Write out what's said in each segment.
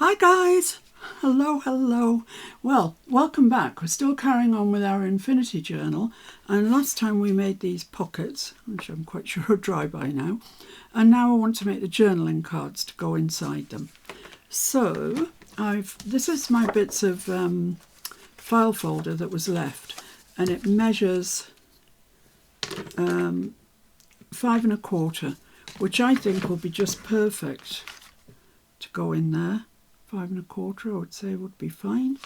Hi guys! Hello. Well, welcome back. We're still carrying on with our infinity journal, and last time we made these pockets, which I'm quite sure are dry by now, and now I want to make the journaling cards to go inside them. So this is my bits of file folder that was left, and it measures 5 1/4, which I think will be just perfect to go in there. 5 1/4 I would say would be fine,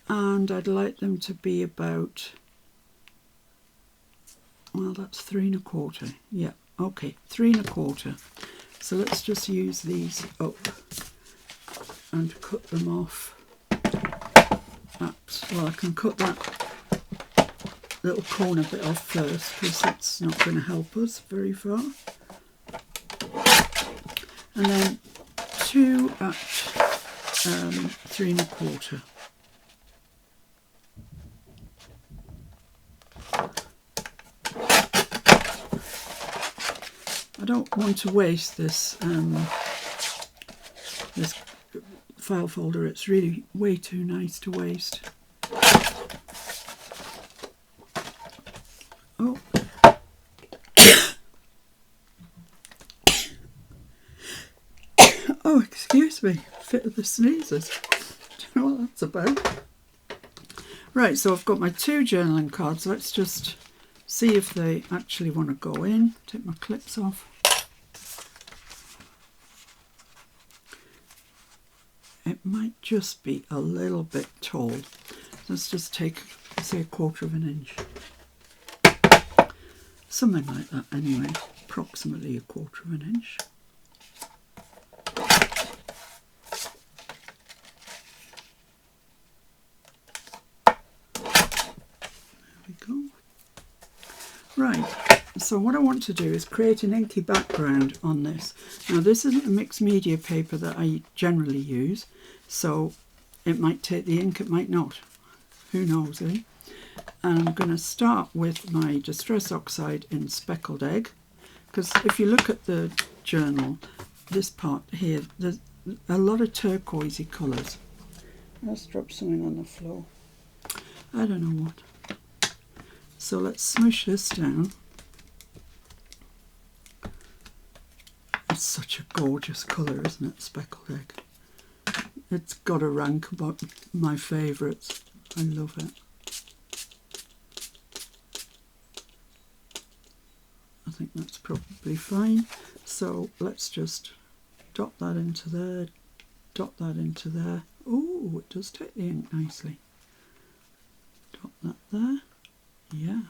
and I'd like them to be about, well, that's 3 1/4. Yeah, okay, 3 1/4. So let's just use these up and cut them off. Well, I can cut that little corner bit off first because it's not going to help us very far, and then 2 at 3 1/4. I don't want to waste this this file folder. It's really way too nice to waste. Oh. Oh, excuse me, fit of the sneezes. Do you know what that's about? Right, so I've got my 2 journaling cards. Let's just see if they actually want to go in. Take my clips off. It might just be a little bit tall. Let's just take, say, 1/4 of an inch. Something like that anyway, approximately 1/4 of an inch. Right, so what I want to do is create an inky background on this. Now this isn't a mixed media paper that I generally use, so it might take the ink, it might not. Who knows, eh? And I'm going to start with my Distress Oxide in Speckled Egg, because if you look at the journal, this part here, there's a lot of turquoisey colours. Let's drop something on the floor. I don't know what. So let's smush this down. It's such a gorgeous colour, isn't it, Speckled Egg? It's got a rank about my favourites. I love it. I think that's probably fine. So let's just dot that into there, dot that into there. Oh, it does take the ink nicely. Dot that there. Yeah,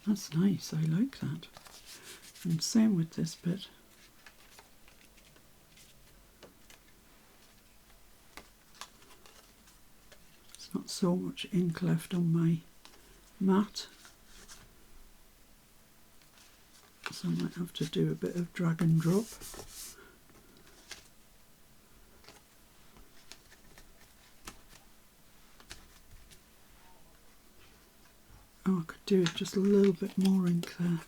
that's nice. I like that. And same with this bit. There's not so much ink left on my mat, so I might have to do a bit of drag and drop. Oh, I could do with just a little bit more ink there.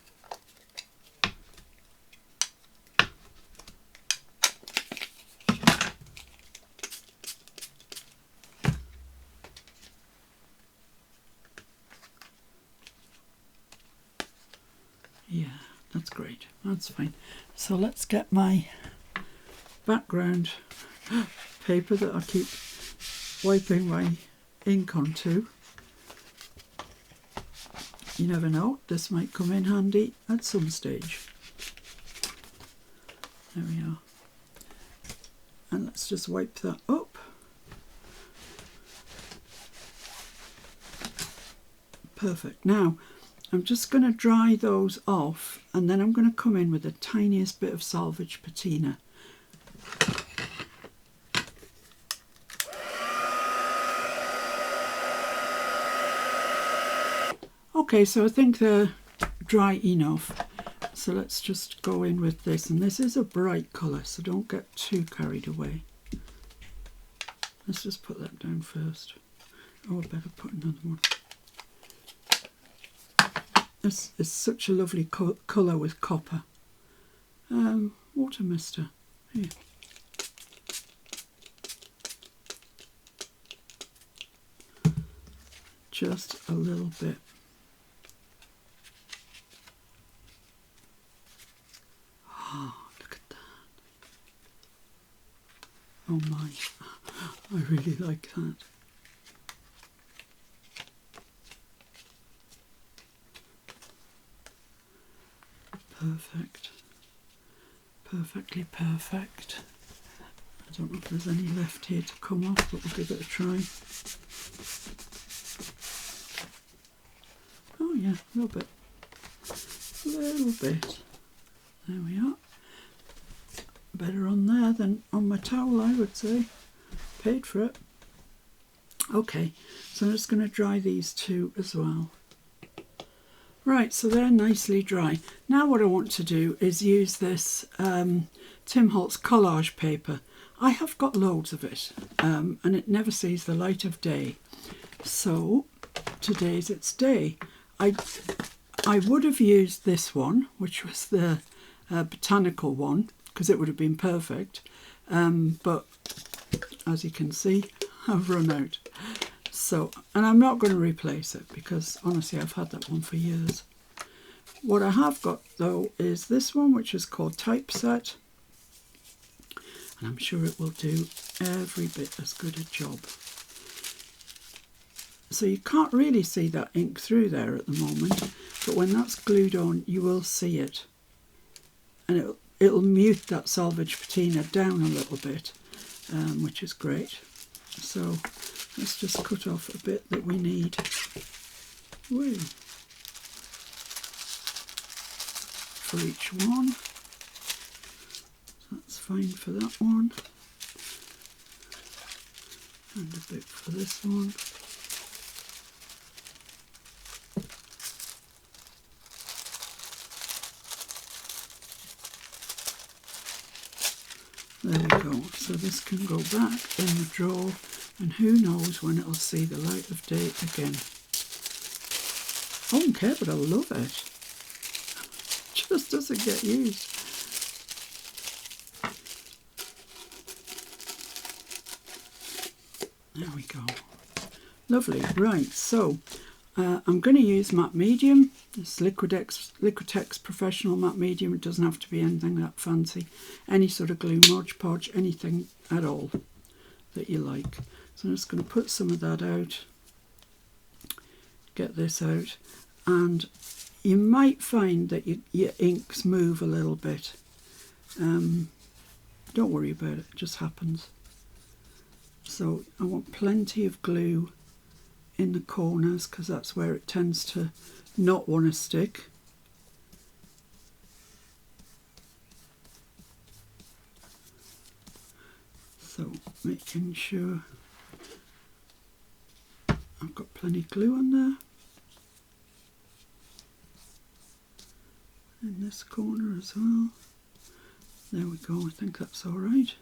Yeah, that's great. That's fine. So let's get my background paper that I keep wiping my ink onto. You never know, this might come in handy at some stage. There we are. And let's just wipe that up. Perfect. Now, I'm just going to dry those off, and then I'm going to come in with the tiniest bit of salvage patina. Okay, so I think they're dry enough. So let's just go in with this, and this is a bright colour, so don't get too carried away. Let's just put that down first. Oh, I better put another one. This is such a lovely colour with copper. Water mister. Here. just a little bit. Oh, look at that. Oh my, I really like that. Perfect. Perfectly perfect. I don't know if there's any left here to come off, but we'll give it a try. Oh yeah, a little bit. A little bit. There we are. Better on there than on my towel, I would say. Paid for it. Okay, so I'm just going to dry these two as well. Right, so they're nicely dry. Now what I want to do is use this Tim Holtz collage paper. I have got loads of it, and it never sees the light of day. So today's its day. I would have used this one, which was the botanical one, because it would have been perfect. But as you can see, I've run out. So, and I'm not going to replace it because honestly I've had that one for years. What I have got though is this one, which is called Typeset, and I'm sure it will do every bit as good a job. So you can't really see that ink through there at the moment, but when that's glued on you will see it, and it'll mute that selvage patina down a little bit, which is great. So let's just cut off a bit that we need. Woo. For each one. So that's fine for that one. And a bit for this one. There we go. So this can go back in the drawer, and who knows when it'll see the light of day again. I don't care, but I love it. Just doesn't get used. There we go. Lovely. Right, so I'm going to use matte medium. This Liquitex Professional Matte Medium. It doesn't have to be anything that fancy. Any sort of glue, Mod Podge, anything at all that you like. So I'm just going to put some of that out. Get this out. And you might find that your inks move a little bit. Don't worry about it. It just happens. So I want plenty of glue in the corners because that's where it tends to not want to stick. So making sure I've got plenty of glue on there. In this corner as well. There we go, I think that's all right.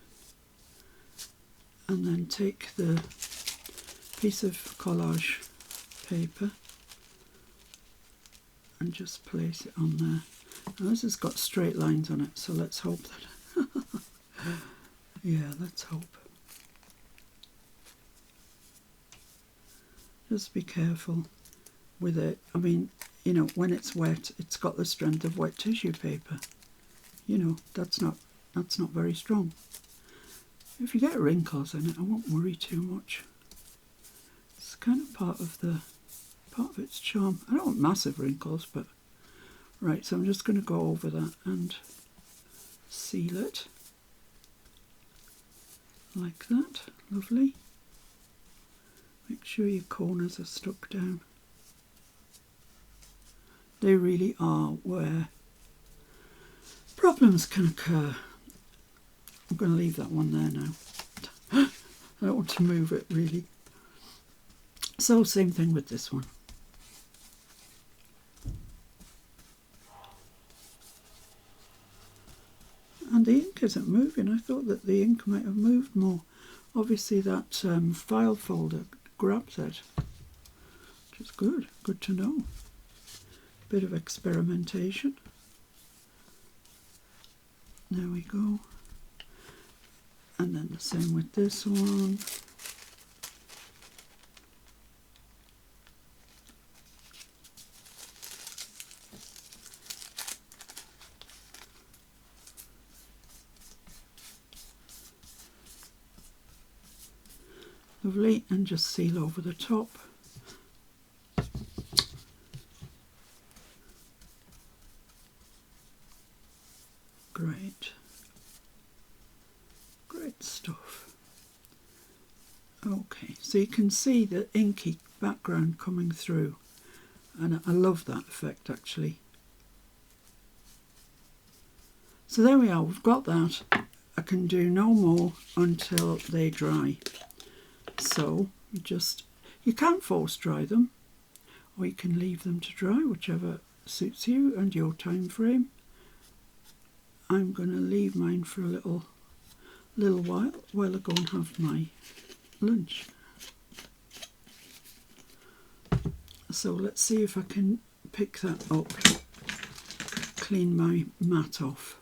And then take the piece of collage paper and just place it on there. Now this has got straight lines on it, so let's hope that yeah, let's hope. Just be careful with it. I mean, you know, when it's wet, it's got the strength of wet tissue paper. You know, that's not very strong. If you get wrinkles in it, I won't worry too much. It's kind of part of its charm. I don't want massive wrinkles, but right. So I'm just going to go over that and seal it like that. Lovely. Make sure your corners are stuck down. They really are where problems can occur. I'm going to leave that one there now. I don't want to move it really. So same thing with this one. And the ink isn't moving. I thought that the ink might have moved more. Obviously that file folder grabs it, which is good. Good to know. Bit of experimentation. There we go. And then the same with this one. Lovely, and just seal over the top. Great. Great stuff. Okay, so you can see the inky background coming through, and I love that effect actually. So there we are, we've got that. I can do no more until they dry. So you can force dry them, or you can leave them to dry, whichever suits you and your time frame. I'm going to leave mine for a little while I go and have my lunch. So let's see if I can pick that up, clean my mat off.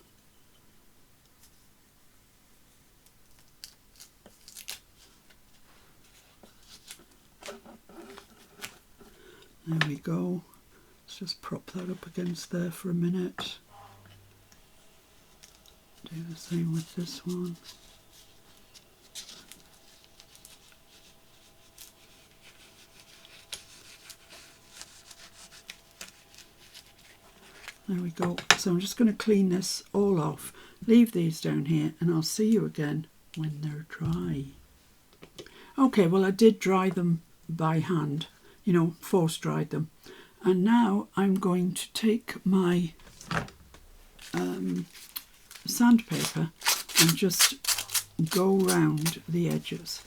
There we go. Let's just prop that up against there for a minute. Do the same with this one. There we go. So I'm just going to clean this all off, leave these down here, and I'll see you again when they're dry. Okay, well I did dry them by hand, you know, force dried them. And now I'm going to take my sandpaper and just go round the edges.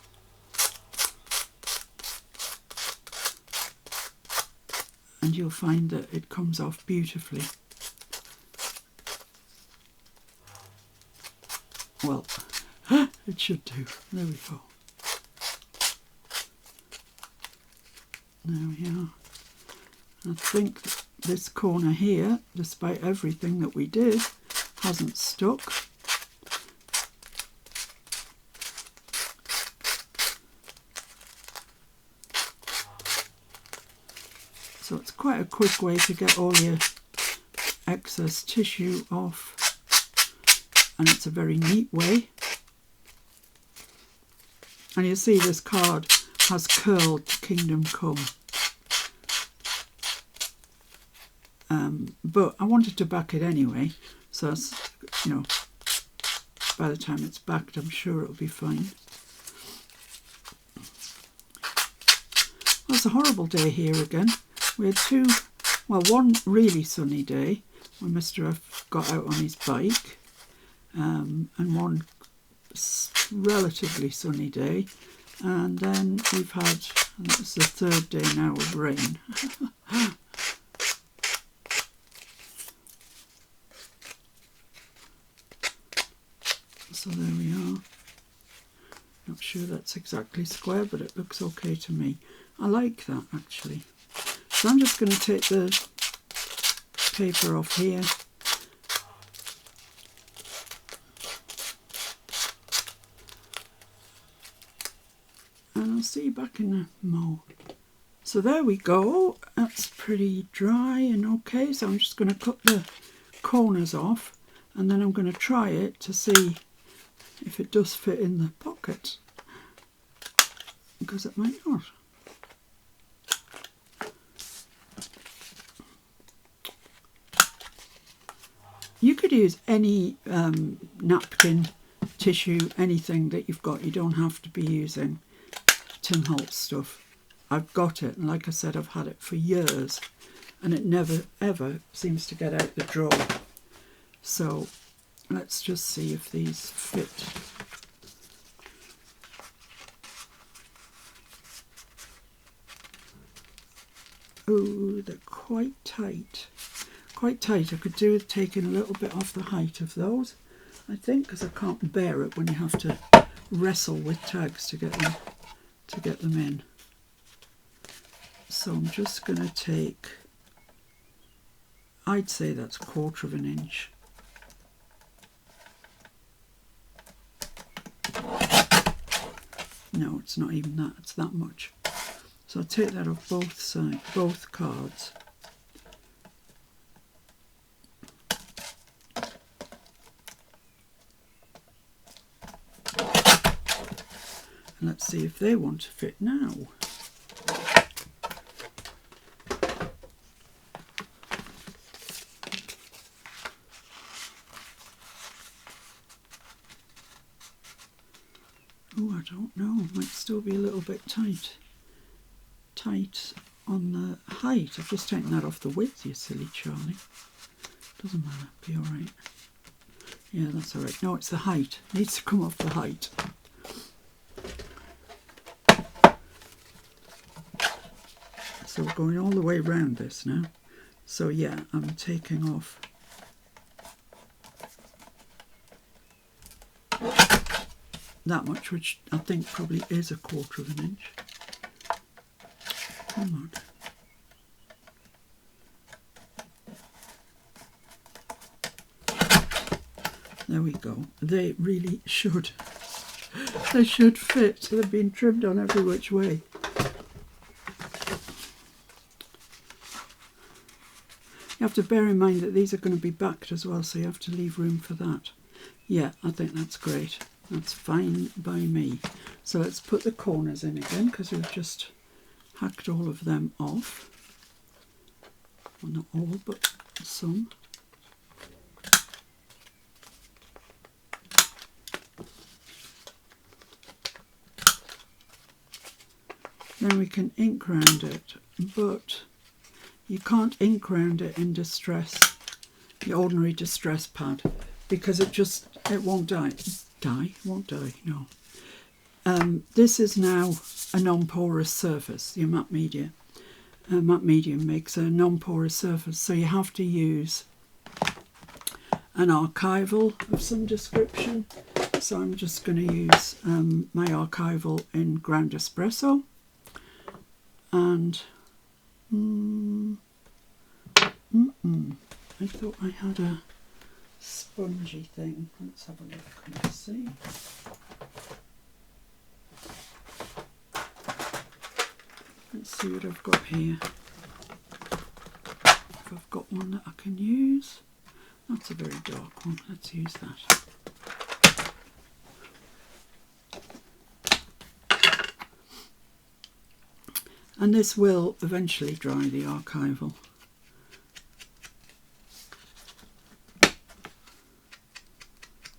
And you'll find that it comes off beautifully. Well, it should do. There we go. There we are. I think this corner here, despite everything that we did, hasn't stuck. So it's quite a quick way to get all your excess tissue off, and it's a very neat way. And you see this card has curled Kingdom Come. But I wanted to back it anyway, so you know, by the time it's backed I'm sure it'll be fine. Well, it's a horrible day here again. We had one really sunny day when Mr. F got out on his bike, and one relatively sunny day, and then we've had, it's the third day now of rain. So there we are. Not sure that's exactly square, but it looks okay to me. I like that actually. So I'm just going to take the paper off here. And I'll see you back in a mo. So there we go. That's pretty dry and okay. So I'm just going to cut the corners off, and then I'm going to try it to see if it does fit in the pocket, because it might not. You could use any napkin, tissue, anything that you've got. You don't have to be using Tim Holtz stuff. I've got it, and like I said, I've had it for years, and it never ever seems to get out the drawer. So let's just see if these fit. Oh, they're quite tight. Quite tight. I could do with taking a little bit off the height of those, I think, because I can't bear it when you have to wrestle with tags to get them in. So I'm just going to take, I'd say that's 1/4 of an inch. No, it's not even that, it's that much. So I'll take that off both sides, both cards. And let's see if they want to fit now. Oh, I don't know, might still be a little bit tight on the height. I've just taken that off the width, you silly Charlie. Doesn't matter, be alright. Yeah, that's alright. No, it's the height. It needs to come off the height. So we're going all the way around this now. So yeah, I'm taking off that much, which I think probably is 1/4 of an inch. Come on. There we go. They really should. They should fit. They've been trimmed on every which way. You have to bear in mind that these are going to be backed as well, so you have to leave room for that. Yeah, I think that's great. That's fine by me. So let's put the corners in again, because we've just hacked all of them off. Well, not all, but some. Then we can ink round it, but you can't ink round it in distress, the ordinary distress pad, because it won't dye. Won't dye, no. This is now a non-porous surface, your matte medium. Matte medium makes a non-porous surface, so you have to use an archival of some description. So I'm just going to use my archival in ground espresso. And I thought I had a spongy thing. Let's have a look and see. Let's see what I've got here. If I've got one that I can use. That's a very dark one. Let's use that. And this will eventually dry, the archival.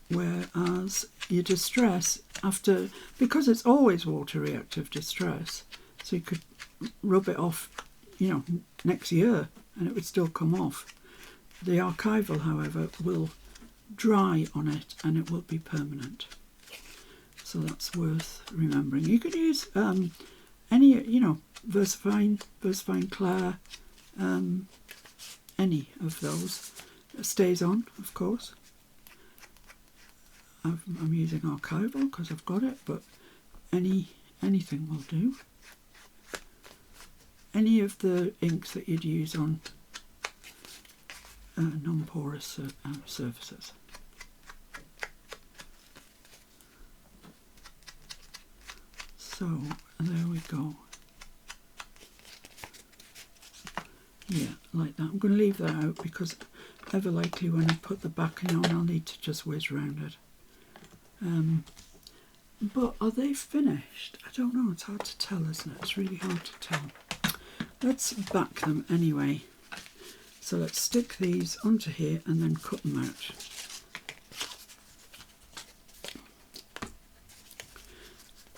Whereas your distress, because it's always water reactive distress, so you could rub it off, next year and it would still come off. The archival, however, will dry on it and it will be permanent. So that's worth remembering. You could use any, Versafine Claire, any of those. It stays on, of course. I'm using archival because I've got it, but anything will do. Any of the inks that you'd use on non-porous surfaces. So there we go. Yeah, like that. I'm going to leave that out because ever likely when I put the backing on I'll need to just whiz round it. But are they finished? I don't know, it's hard to tell, isn't it? It's really hard to tell. Let's back them anyway. So let's stick these onto here and then cut them out.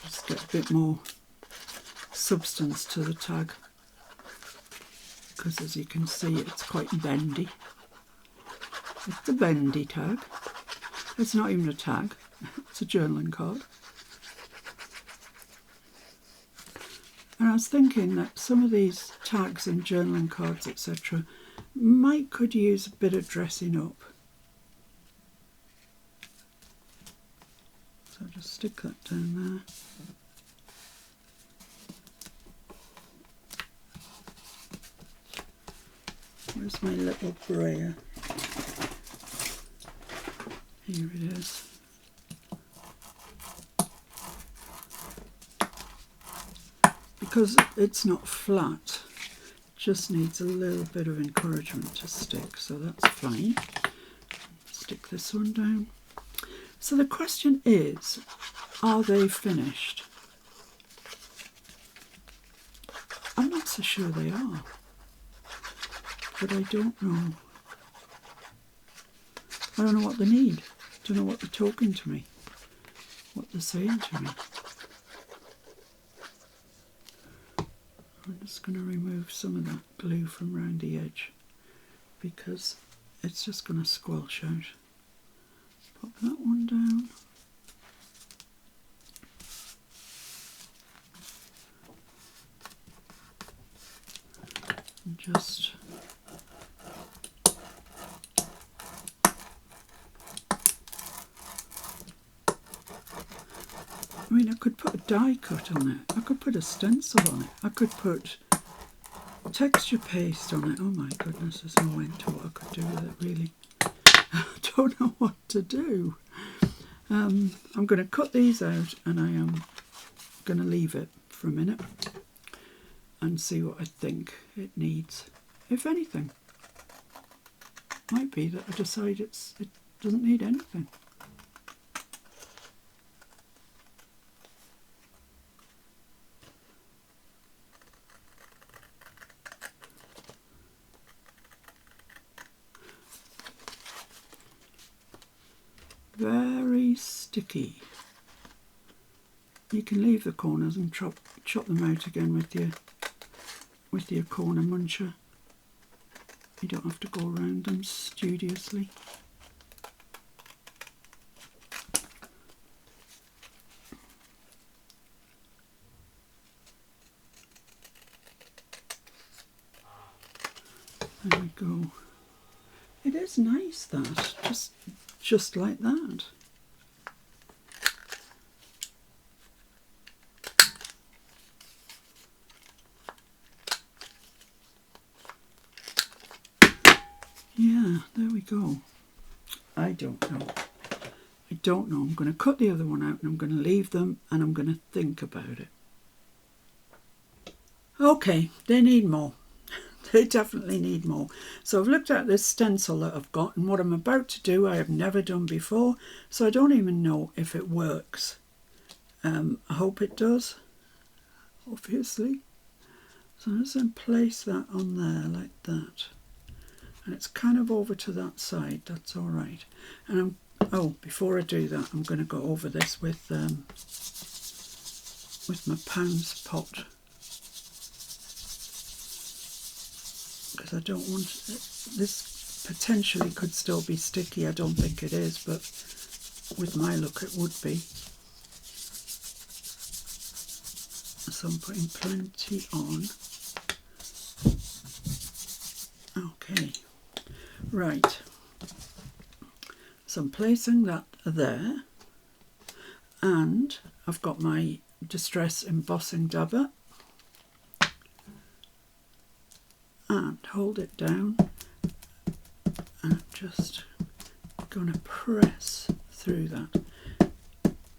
Just get a bit more substance to the tag, because as you can see it's quite bendy. It's a bendy tag. It's not even a tag, it's a journaling card. And I was thinking that some of these tags and journaling cards, etc., could use a bit of dressing up. So I'll just stick that down there. Where's my little brayer? Here it is. Because it's not flat, it just needs a little bit of encouragement to stick, so that's fine. Stick this one down. So the question is, are they finished? I'm not so sure they are, but I don't know. I don't know what they need. I don't know what they're talking to me, what they're saying to me. I'm just going to remove some of that glue from around the edge because it's just going to squelch out. Pop that one down. And just I mean, I could put a die cut on it. I could put a stencil on it. I could put texture paste on it. Oh my goodness, there's no end to what I could do with it, really. I don't know what to do. I'm going to cut these out and I am going to leave it for a minute and see what I think it needs, if anything. Might be that I decide it doesn't need anything. Very sticky. You can leave the corners and chop them out again with your corner muncher. You don't have to go around them studiously. There we go. It is nice, that, just like that. Yeah, there we go. I don't know. I'm going to cut the other one out and I'm going to leave them and I'm going to think about it. Okay, they need more. They definitely need more. So I've looked at this stencil that I've got, and what I'm about to do I have never done before, so I don't even know if it works. I hope it does, obviously. So I'm just going to place that on there like that. And it's kind of over to that side, that's all right. And before I do that, I'm going to go over this with my pounds pot. Because I don't want this potentially could still be sticky. I don't think it is, but with my look it would be. So I'm putting plenty on. Okay, right. So I'm placing that there, and I've got my Distress embossing dabber. And hold it down, and I'm just going to press through that.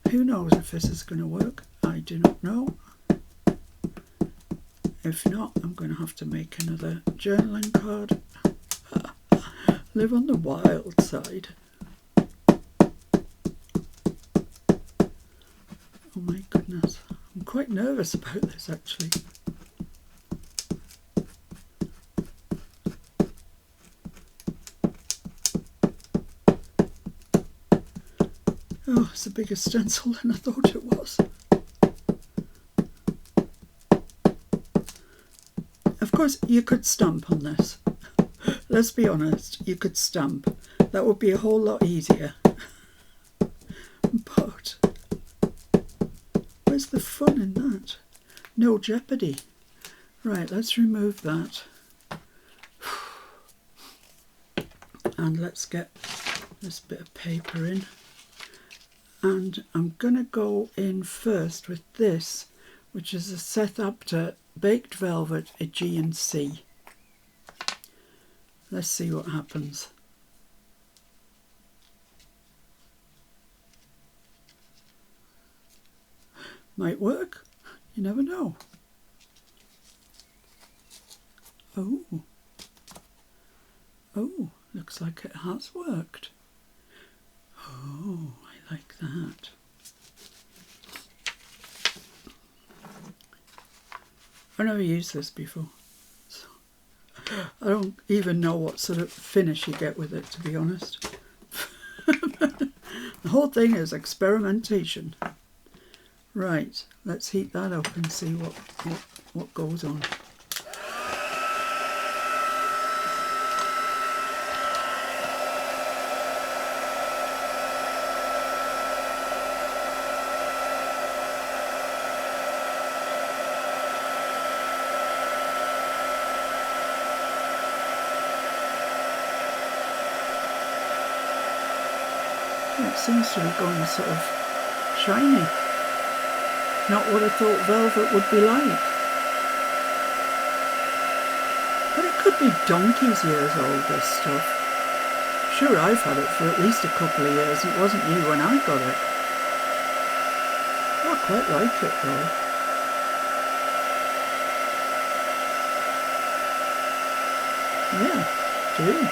Who knows if this is going to work? I do not know. If not, I'm going to have to make another journaling card. Live on the wild side. Oh my goodness, I'm quite nervous about this actually. Oh, it's a bigger stencil than I thought it was. Of course, you could stamp on this. Let's be honest, you could stamp. That would be a whole lot easier. But where's the fun in that? No jeopardy. Right, let's remove that. And let's get this bit of paper in. And I'm going to go in first with this, which is a Seth Apter Baked Velvet Aegean Sea. Let's see what happens. Might work, you never know. Oh, looks like it has worked. Oh, I like that. I've never used this before. So I don't even know what sort of finish you get with it, to be honest. The whole thing is experimentation. Right, let's heat that up and see what goes on. It seems to be going sort of shiny. Not what I thought velvet would be like. But it could be donkey's years old, this stuff. Sure, I've had it for at least a couple of years. It wasn't new when I got it. I quite like it though. Yeah, do.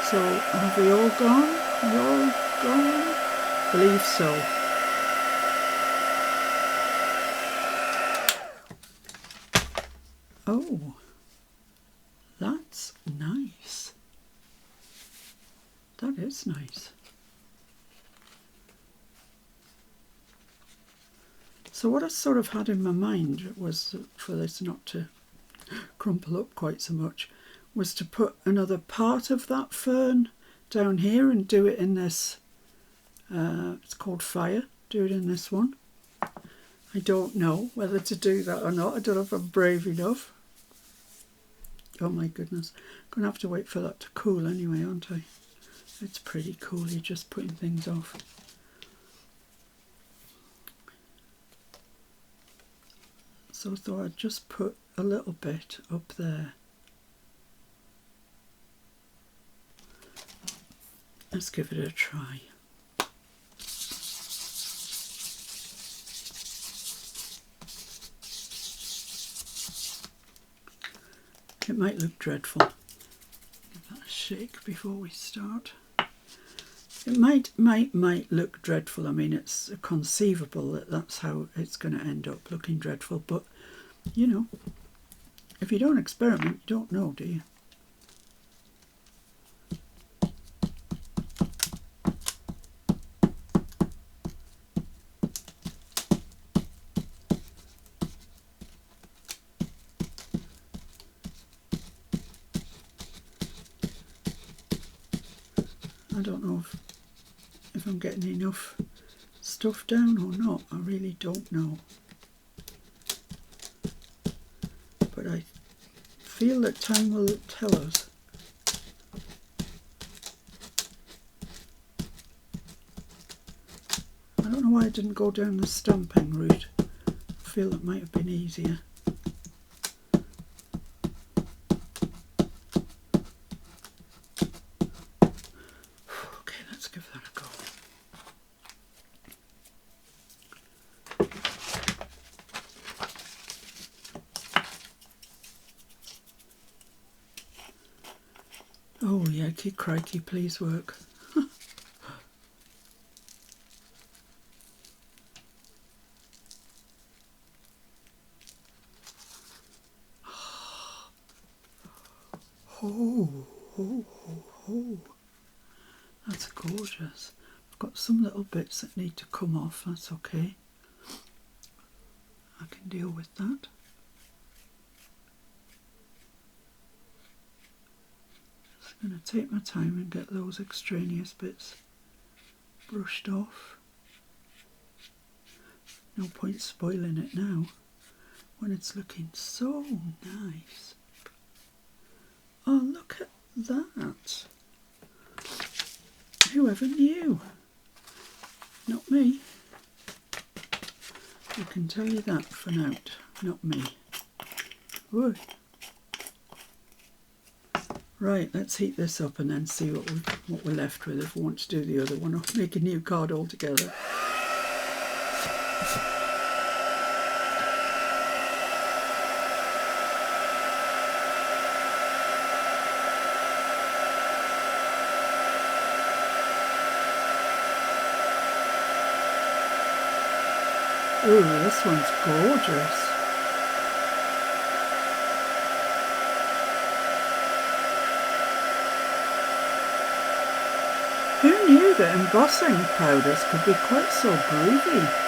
So, have we all gone? We all gone? Believe so. Oh, that's nice. That is nice. So what I sort of had in my mind was, for this not to crumple up quite so much, was to put another part of that fern down here and do it in this, it's called Fire, do it in this one. I don't know whether to do that or not. I don't know if I'm brave enough. Oh my goodness. I'm going to have to wait for that to cool anyway, aren't I? It's pretty cool, you're just putting things off. So I thought I'd just put a little bit up there. Let's give it a try. It might look dreadful. Give that a shake before we start. It might look dreadful. I mean, it's conceivable that that's how it's going to end up, looking dreadful. But, you know, if you don't experiment, you don't know, do you? I don't know if I'm getting enough stuff down or not. I really don't know. But I feel that time will tell us. I don't know why I didn't go down the stamping route. I feel it might have been easier. Oh, yikey crikey, please work. Oh, that's gorgeous. I've got some little bits that need to come off, that's okay. I can deal with that. Just going to take my time and get those extraneous bits brushed off. No point spoiling it now when it's looking so nice. Oh, look at that. Whoever knew? Not me. I can tell you that for now. Not me. Whoa. Right, let's heat this up and then see what we're left with if we want to do the other one or make a new card altogether. Ooh, this one's gorgeous. Who knew that embossing powders could be quite so groovy?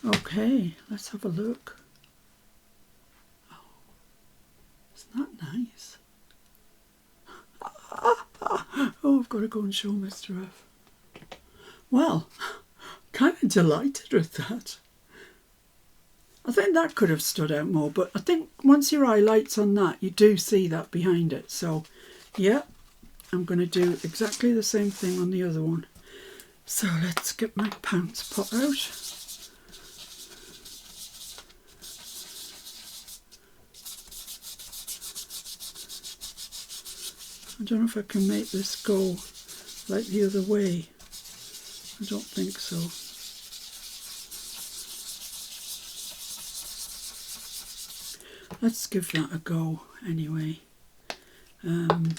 Okay, let's have a look. Oh, isn't that nice? Oh, I've got to go and show Mr. F. Well, kind of delighted with that. I think that could have stood out more, but I think once your eye lights on that, you do see that behind it. So, yeah, I'm going to do exactly the same thing on the other one. So let's get my pounce pot out. I don't know if I can make this go like the other way. I don't think so. Let's give that a go anyway. I'd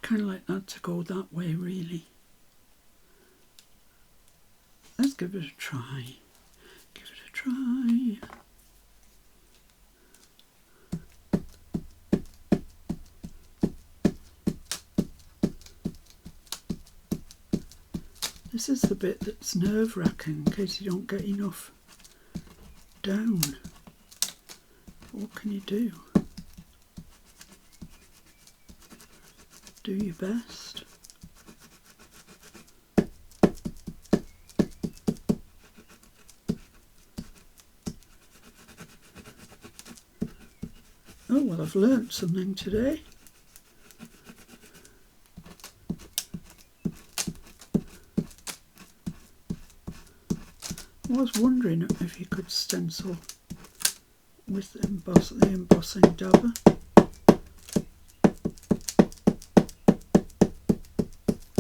kind of like that to go that way really. Let's give it a try. Give it a try. This is the bit that's nerve-wracking in case you don't get enough down. What can you do? Do your best. Oh, well, I've learnt something today. I was wondering if you could stencil with the embossing dabber.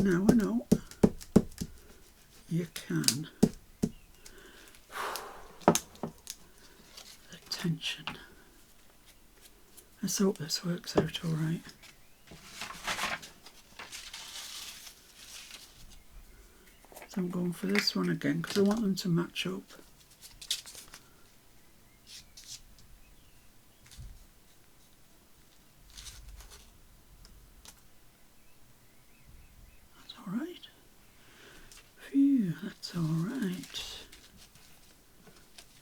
Now I know you can. The tension. Let's hope this works out all right. So I'm going for this one again because I want them to match up. That's all right. Phew, that's all right.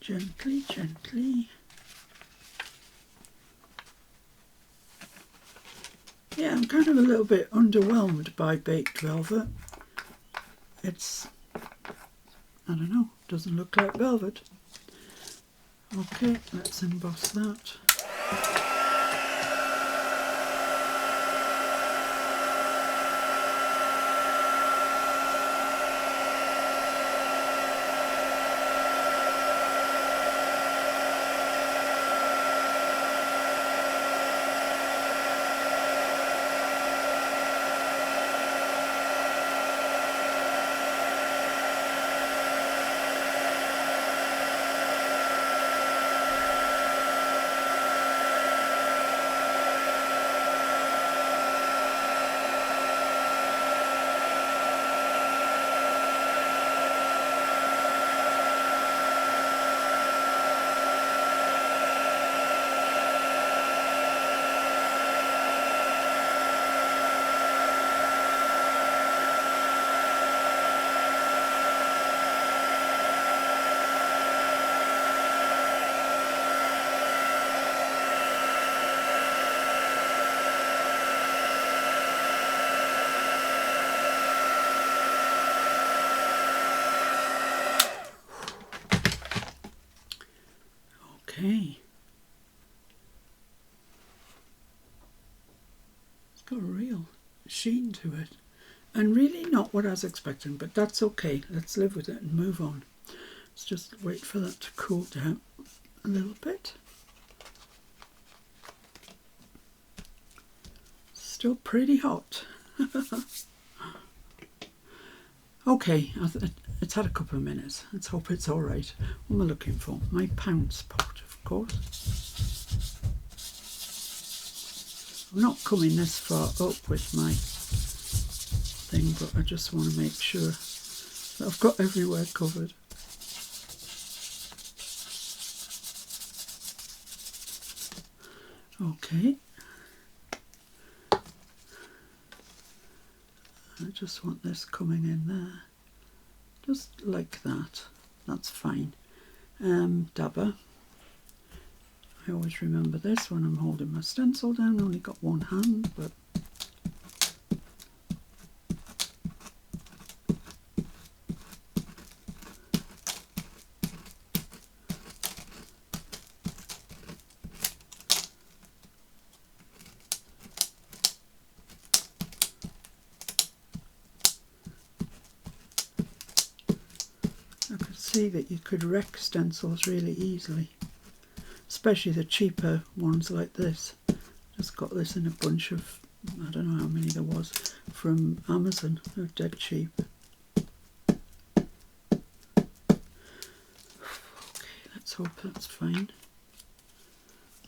Gently, gently. Yeah, I'm kind of a little bit underwhelmed by baked velvet. It's, I don't know, doesn't look like velvet. Okay, let's emboss that. Okay. It's got a real sheen to it. And really not what I was expecting, but that's okay. Let's live with it and move on. Let's just wait for that to cool down a little bit. Still pretty hot. Okay, it's had a couple of minutes. Let's hope it's all right. What am I looking for? My pounce pot, of course. I'm not coming this far up with my thing, but I just want to make sure that I've got everywhere covered. Okay. I just want this coming in there. Just like that. That's fine. Dabber. I always remember this when I'm holding my stencil down. Only got one hand, but I could see that you could wreck stencils really easily, especially the cheaper ones like this. Just got this in a bunch of, I don't know how many there was, from Amazon. They're dead cheap. Okay, let's hope that's fine.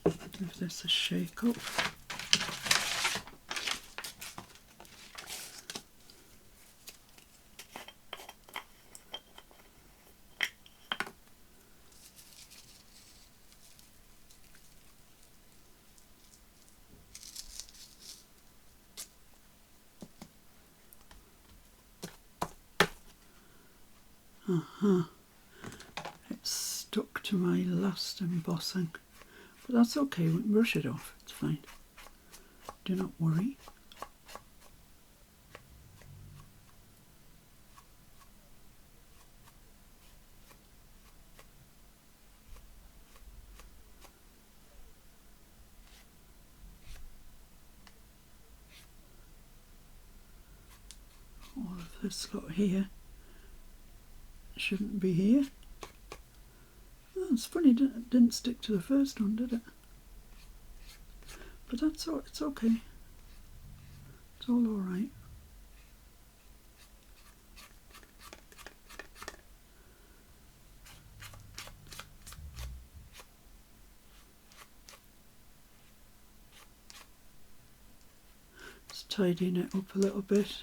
Give this a shake up. It's stuck to my last embossing, but that's okay, we can brush it off, it's fine. Do not worry. All of this lot here shouldn't be here. Oh, it's funny, it didn't stick to the first one, did it? But that's all, it's okay. It's all right. Just tidying it up a little bit.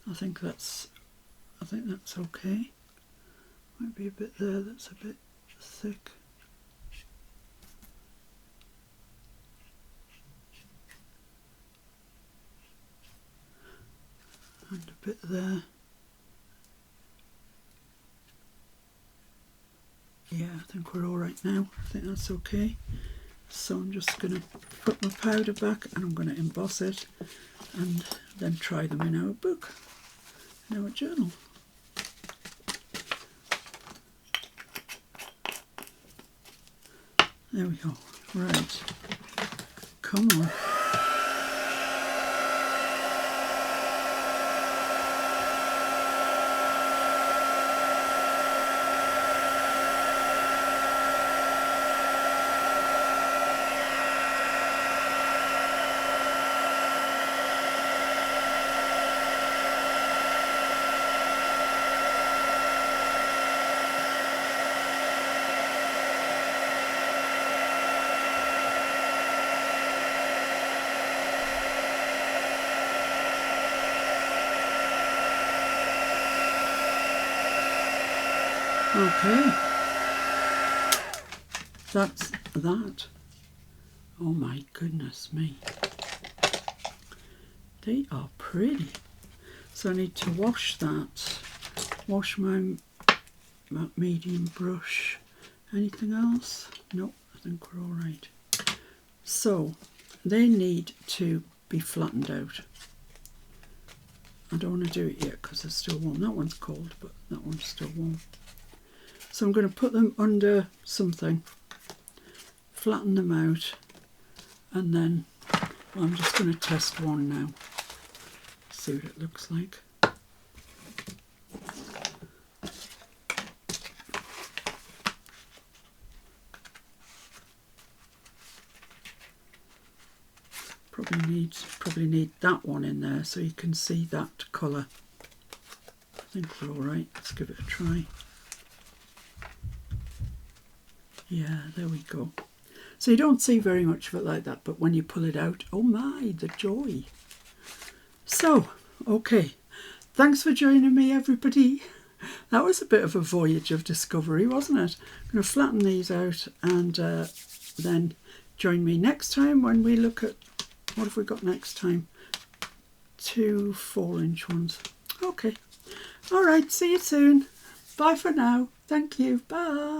I think that's okay. Might be a bit there that's a bit thick. And a bit there. Yeah, I think we're all right now. I think that's okay. So I'm just going to put my powder back and I'm going to emboss it and then try them in our book, in our journal. There we go. Right. Come on. Okay, that's that. Oh my goodness me. They are pretty. So I need to wash that. Wash my medium brush. Anything else? Nope, I think we're all right. So they need to be flattened out. I don't want to do it yet because they're still warm. That one's cold, but that one's still warm. So I'm going to put them under something, flatten them out, and then I'm just going to test one now, see what it looks like. probably need that one in there so you can see that colour. I think we're all right. Let's give it a try. Yeah, there we go. So you don't see very much of it like that, but when you pull it out, oh my, the joy. So, okay. Thanks for joining me, everybody. That was a bit of a voyage of discovery, wasn't it? I'm going to flatten these out and then join me next time when we look at, what have we got next time? 2 4-inch ones. Okay. All right, see you soon. Bye for now. Thank you. Bye.